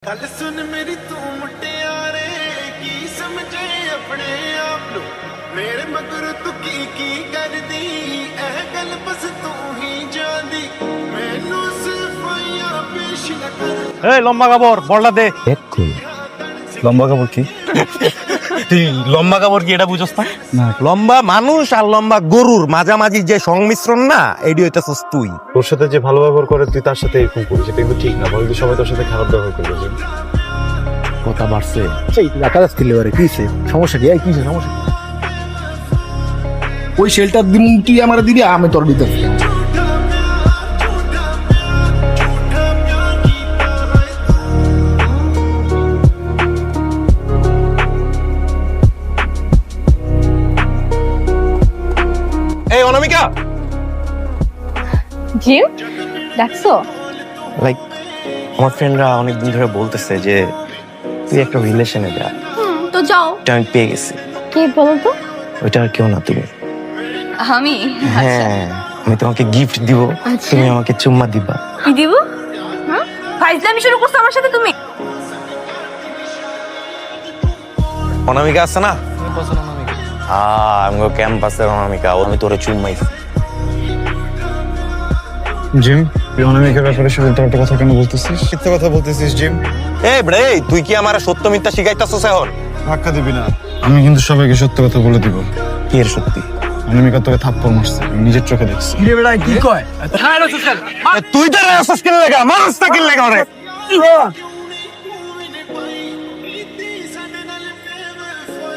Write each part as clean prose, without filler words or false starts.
गल सुन मेरी तू मुटियारे की समझे अपने आप नु मेरे मगर तू की कर दी एह गल बस तू ही जानी मैनू सिफाइयां पेश न कर এই লম্বা কাপড় বড়লা দে এক্ষুনি লম্বা কাপড় কি? তুই লম্বা কাপড় কি এটা বুঝছ না? লম্বা মানুষ আর লম্বা গরুর মাঝামাঝি যে সংমিশ্রণ না এডি হইতাছস তুই। তোর সাথে যে ভালো ব্যবহার করে তুই তার সাথে এরকম করিস, এটা কিন্তু ঠিক না। বলবি সবাই তোর সাথে খারাপ ব্যবহার করবে। কথা বাড়ছে সেই রাকারাস খেলে পারে কিছে সমস্যা কি? এই কিছে সমস্যা? ওই শেলটার দিন তুই আমার দিবি, আমি তোর দিতে। এই অনামিকা, জিম ডাকছো? লাইক আমার ফ্রেন্ডরা অনেকদিন ধরে বলতেছে যে তুই একটা রিলেশনে যা। তো যাও। এটা আমি পেয়ে গেছি। কে বলো তো? ওইটা আর কেউ না, তুমি। আমি? হ্যাঁ, আমি তোমাকে গিফট দিব, আচ্ছা। তুমি আমাকে চুম্মা দিবা। কি দিব? হ্যাঁ, ফাইজলামি শুরু করছো আমার সাথে তুমি? অনামিকা আছে না? আমগো ক্যাম্পাসের অনামিকা, আমি তোরে চুম্মাই। জিম, তুই অনামিকার ব্যাপারে শুধু একটা কথা কেন বলতেছিস? মিথ্যা কথা বলতেছিস জিম। এই bre, তুই কি আমারে সত্য মিথ্যা শিখাইতাছস এখন? ধাক্কা দিবি না। আমি কিন্তু সবাইকে সত্য কথা বলে দিব। কি এর সত্যি? অনামিকা তোকে থাপ্পড় মারছে, আমি নিজের চোখে দেখছি। কিরে বেটা কি কয়? তুই তো রাস্তাস কিন লাগা, মারস তা কিন লাগা রে।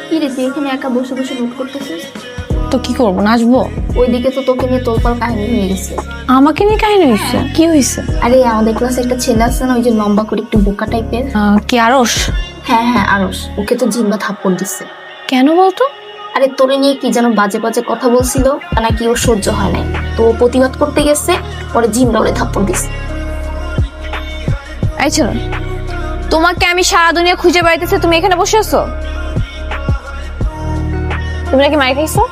কি রে তুই এখানে একা বসে বসে নোট করতেছিস? তো কি করবো, নাচবো? ওইদিকে তো তোকে নিয়ে তোলপাড় কাহিনী হয়ে গেছে। আমাকে নিয়ে কাহিনী হয়েছে? কি হয়েছে? আরে আমাদের ক্লাসে একটা ছেলে আছে না, ওই যে লম্বা করে একটু বোকা টাইপের। কি আরস? হ্যাঁ হ্যাঁ আরস, ওকে তো জিম্বা থাপ্পড় দিচ্ছে। কেন বলতো? আরে তোরে নিয়ে কি যেন বাজে বাজে কথা বলছিল, নাকি ওর সহ্য হয় নাই, তো ও প্রতিবাদ করতে গেছে, পরে জিম্বা ওরে থাপ্পড় দিচ্ছে। এই ছিল, তোমাকে আমি সারা দুনিয়া খুঁজে বেড়াইতেছি, তুমি এখানে বসে আছো? তুমি নাকি মাইর খাইছো?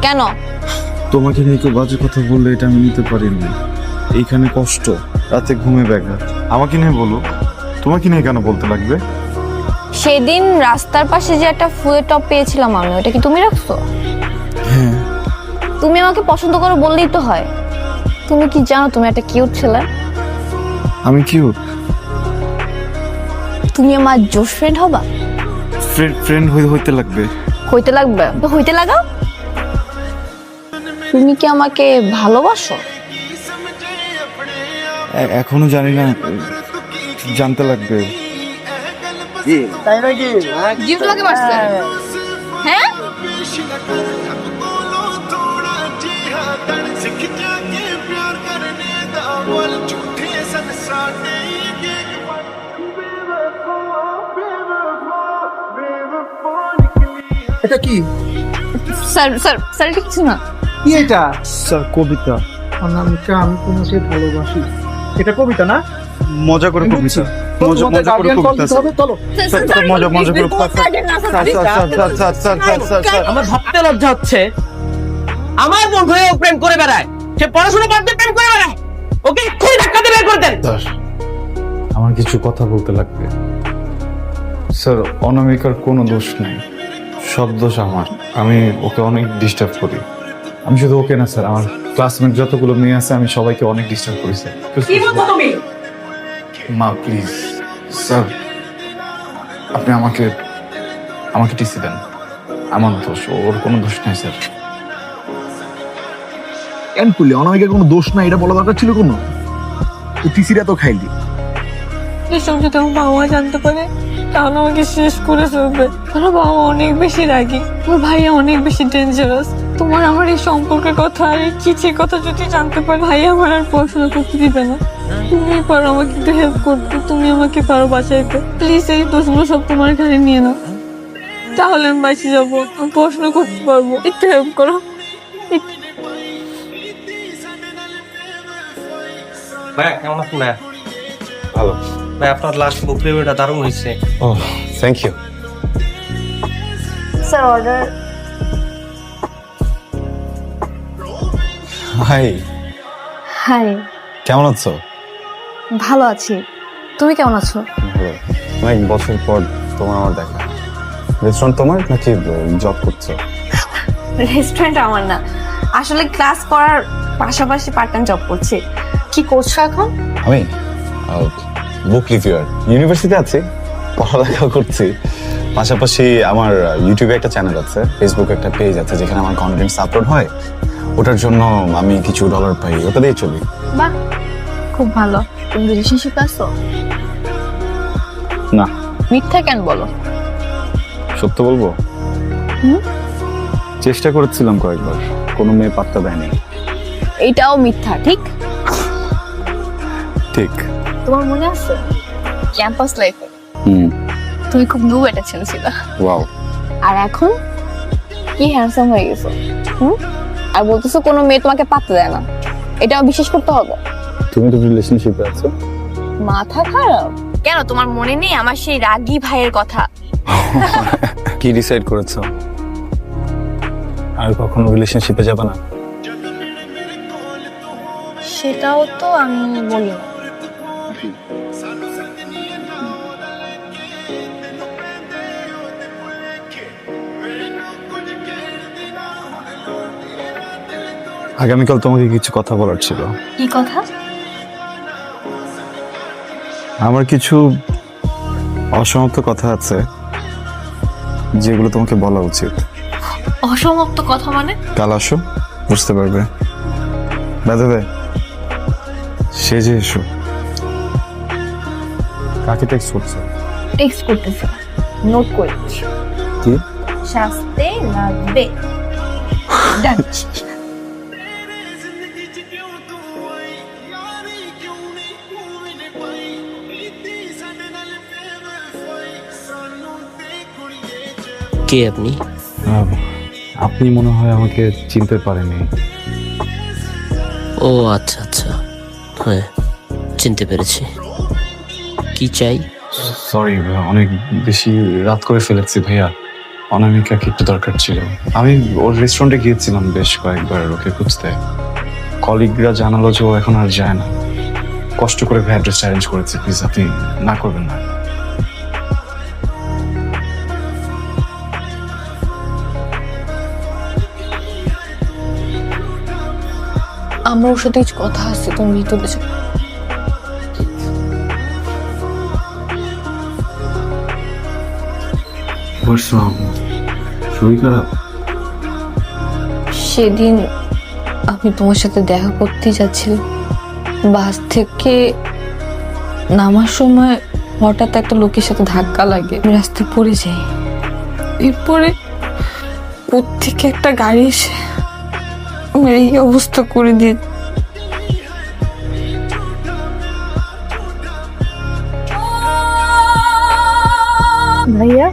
কেন? তোমাকে নিয়ে কেউ বাজে কথা বললে এটা আমি নিতে পারি না। এইখানে কষ্ট, রাতে ঘুমে ব্যাঘাত। আমাকে নিয়ে বলো, তোমাকে নিয়ে কেন বলতে লাগবে? সেদিন রাস্তার পাশে যে একটা ফুলের টপ পেয়েছিলাম আমি, ওটা কি তুমি রাখছো? হ্যাঁ। তুমি আমাকে পছন্দ করো বললেই তো হয়। তুমি কি জানো তুমি একটা কিউট ছেলে? আমি কিউট? তুমি আমার জোশ ফ্রেন্ড হবা? ফ্রেন্ড হইতে লাগবে। হইতে লাগবে তো হইতে লাগাও। তুমি কি আমাকে ভালোবাসো? এখনো জানি না, জানতে লাগবে। তাই নাকি? জিম তোমাকে মারছে? হ্যাঁ, पेश न कर हक बोलो थोड़ा जी हाँ तन सिख जाके प्यार करने दा बोल झूठे सन साडे ये बेवफा बेवफा बेवफा निकली এটা কি? স্যার স্যার স্যার এটা কিছু না। কি এটা? স্যার কবিতা। অনামিকা আমি তোমাকে ভালোবাসি। এটা কবিতা না? মজা করে কবিতা। মজা করে কবিতা। চলো। মজা করে আমার ভাবতে লজ্জা হচ্ছে, আমার বন্ধু হয়ে ও প্রেম করে বেড়ায়, সে পড়াশোনা বাদ দিয়ে প্রেম করে বেড়ায়। ওকে এক্ষুনি ধাক্কা দিয়ে বের করে দেন। আমার কিছু কথা বলতে লাগবে। স্যার, অনামিকার কোনো দোষ নেই, সব দোষ আমার। আমি ওকে অনেক ডিস্টার্ব করি। আমি শুধু ওকে না স্যার, আমার ক্লাসমেট যতগুলো মেয়ে আছে আমি সবাইকে অনেক ডিস্টার্ব করি স্যার। কি বলছো তুমি? মা প্লিজ স্যার, আপনি আমাকে টিসি দেন। আমার দোষ, ওর কোনো দোষ নেই স্যার। কেন করলি? অনামিকার কোনো দোষ নাই এটা বলা দরকার ছিল কোনো? তুই টিসিটা তো খাইলি। এসব যদি আমার বাবা মা জানতে পারে তাহলে আমাকে শেষ করে ফেলবে। আমার বাবা মা অনেক বেশি রাগী, আমার ভাইয়া অনেক বেশি ডেঞ্জারাস। তোমার আমার এই সম্পর্কের কথা আর এই চিঠির কথা যদি জানতে পারে, ভাইয়া আমার আর পড়াশোনা করতে দিবে না। তুমি পারো আমাকে একটু হেল্প করতে, তুমি আমাকে পারো বাঁচাইতে। প্লিজ এই দোষগুলো সব তোমার ঘরে নিয়ে নাও, তাহলে আমি বাঁচে যাবো, আমি পড়াশোনা করতে পারবো। একটু হেল্প করো। ভাই কেমন আছেন? ভাই ভালো। ভাই আপনার লাস্ট বুক রিভিউটা দারুণ হয়েছে। ও thank you. Sir order. Hi, hi, কেমন আছো? ভালো আছি। তুমি কেমন আছো? ভালো। অনেক বছর পর তোমার আমার দেখা। রেস্টুরেন্ট তোমার নাকি জব করছো? রেস্টুরেন্ট আমার না, আসলে ক্লাস করার পাশাপাশি পার্ট টাইম জব করছি। কি করছো এখন? আমি বুক রিভিউয়ার, ইউনিভার্সিটিতে আছি, পড়ালেখা করছি। পাশাপাশি আমার ইউটিউবে একটা চ্যানেল আছে, ফেসবুকে একটা পেজ আছে যেখানে আমার কন্টেন্টস আপলোড হয়। ওটার জন্য আমি কিছু ডলার পাই, ওটা দিয়ে চলি। বাহ, খুব ভালো। তুমি রিলেশনশিপে আছো? না। মিথ্যা কেন বলো? সত্য বলবো, চেষ্টা করেছিলাম কয়েকবার, কোনো মেয়ে পাত্তা দেয়নি। এইটাও মিথ্যা, ঠিক? ঠিক। তোমার মনে আছে ক্যাম্পাস লাইফে তুমি খুব ব্লু একটা ছেলে ছিল, ওয়াও। আর এখন কি হ্যান্ডসাম হয়ে গেছো। আর বলতেছো কোনো মেয়ে তোমাকে পাত্তা দেয় না, এটাও বিশ্বাস করতে হবে? তুমি তো রিলেশনশিপে আছো। মাথা খারাপ কেন? তোমার মনে নেই আমার সেই রাগী ভাইয়ের কথা? কি ডিসাইড করেছো? আর কখনো রিলেশনশিপে যাবে না? সেটাও তো আমি বলি না। আগামীকাল তোমাকে কিছু কথা বলার ছিল। কি কথা? আমার কিছু অসমাপ্ত কথা আছে যেগুলো তোমাকে বলা উচিত। অসমাপ্ত কথা মানে? কাল আসো, বুঝতে পারবে। বাদে সেজে এসো। কাকে টেক্সট করছো? টেক্সট করতেছে, নোট করে দিচ্ছি। কি? শাস্তে লাগবে। Done. ਜ਼ਿੰਦਗੀ ਚ ਕਿਉਂ ਤੂੰ ਆਈ ਯਾਰੀ ਕਿਉਂ ਨਹੀਂ ਤੂੰ ਮੈਨੇ ਪਾਈ ਕੀਤੀ ਸਾਡੇ ਨਾਲ ਬੇਵਫਾਈ ਸਾਨੂੰ ਤੇ ਕੁੜੀਏ ਚ কে আপনি? আপনি মনে হয় আমাকে চিনতে পারেনি। ও আচ্ছা আচ্ছা, হ্যাঁ চিনতে পেরেছি। কি চাই? সরি, অনেক বেশি রাত করে ফেলেছি ভাইয়া। অনামিকাকে একটু দরকার ছিল। আমি ওর রেস্টুরেন্টে গিয়েছিলাম বেশ কয়েকবার ওকে খুঁজতে। কলিগরা জানালো যে ও এখন আর যায় না। কষ্ট করে অ্যাড্রেস অ্যারেঞ্জ করেছি, প্লিজ আপনি না করবেন না। আমরা ওর সাথে কিছু কথা আছে, তুমি ভিতরে যাও। শরীর খারাপ? সেদিন আমি তোমার সাথে দেখা করতে যাচ্ছিলাম, বাস থেকে নামার সময় হঠাৎ একটা লোকের সাথে ধাক্কা লাগে, রাস্তায় পড়ে যাই। এরপরে প্রত্যেকে একটা গাড়ি এসে আমার এই অবস্থা করে দিয়ে। ভাইয়া,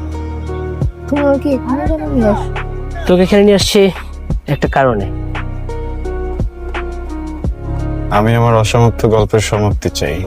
তুমি ওকে এখানে কেন নিয়ে আসো? তোকে এখানে নিয়ে আসছি একটা কারণে। আমি আমার অসমাপ্ত গল্পের সমাপ্তি চাই।